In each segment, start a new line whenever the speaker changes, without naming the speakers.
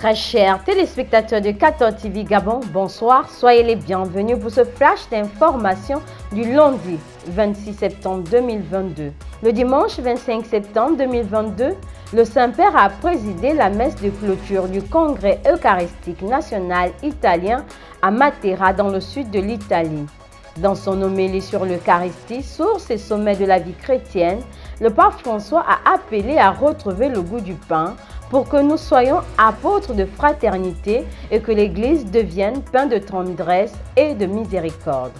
Très chers téléspectateurs de 14 TV Gabon, bonsoir, soyez les bienvenus pour ce flash d'information du lundi 26 septembre 2022. Le dimanche 25 septembre 2022, le Saint-Père a présidé la messe de clôture du Congrès eucharistique national italien à Matera dans le sud de l'Italie. Dans son homélie sur l'Eucharistie, source et sommet de la vie chrétienne, le pape François a appelé à retrouver le goût du pain pour que nous soyons apôtres de fraternité et que l'Église devienne pain de tendresse et de miséricorde.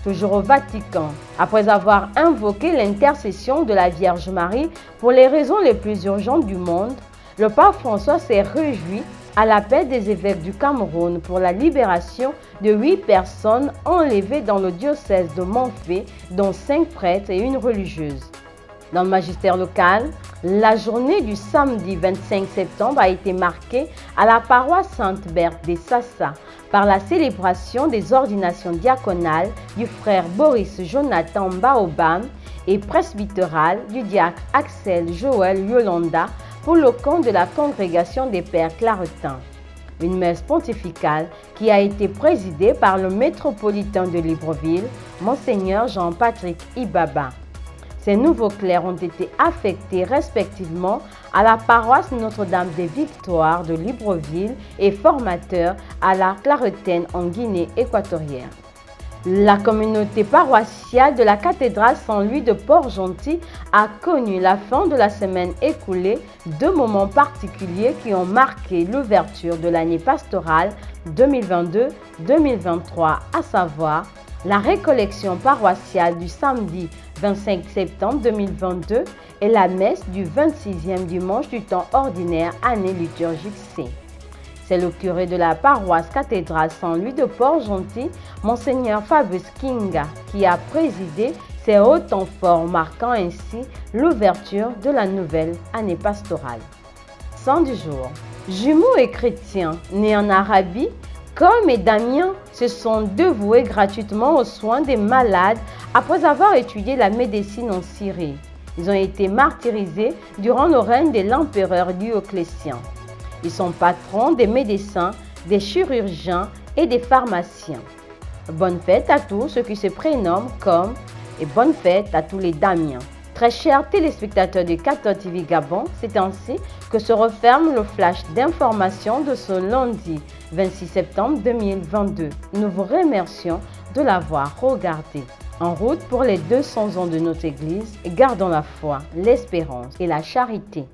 Toujours au Vatican, après avoir invoqué l'intercession de la Vierge Marie pour les raisons les plus urgentes du monde, le pape François s'est réjoui à l'appel des évêques du Cameroun pour la libération de 8 personnes enlevées dans le diocèse de Manfé, dont 5 prêtres et une religieuse. Dans le magistère local, la journée du samedi 25 septembre a été marquée à la paroisse Sainte-Berthe des Sassa par la célébration des ordinations diaconales du frère Boris Jonathan Baobam et presbytérale du diacre Axel Joël Yolanda pour le compte de la congrégation des Pères Claretins. Une messe pontificale qui a été présidée par le métropolitain de Libreville, Monseigneur Jean-Patrick Ibaba. Ces nouveaux clercs ont été affectés respectivement à la paroisse Notre-Dame des Victoires de Libreville et formateurs à la Claretaine en Guinée équatorienne. La communauté paroissiale de la cathédrale Saint-Louis de Port-Gentil a connu la fin de la semaine écoulée, deux moments particuliers qui ont marqué l'ouverture de l'année pastorale 2022-2023, à savoir la récollection paroissiale du samedi 25 septembre 2022 et la messe du 26e dimanche du temps ordinaire, année liturgique C. C'est le curé de la paroisse cathédrale Saint-Louis de Port-Gentil, Monseigneur Fabius Kinga, qui a présidé ces hauts temps forts, marquant ainsi l'ouverture de la nouvelle année pastorale. Saint du jour. Jumeaux et chrétiens nés en Arabie, Com et Damien se sont dévoués gratuitement aux soins des malades après avoir étudié la médecine en Syrie. Ils ont été martyrisés durant le règne de l'empereur Dioclétien. Ils sont patrons des médecins, des chirurgiens et des pharmaciens. Bonne fête à tous ceux qui se prénomment Com et bonne fête à tous les Damiens. Très chers téléspectateurs de 14 TV Gabon, c'est ainsi que se referme le flash d'information de ce lundi 26 septembre 2022. Nous vous remercions de l'avoir regardé. En route pour les 200 ans de notre Église, gardons la foi, l'espérance et la charité.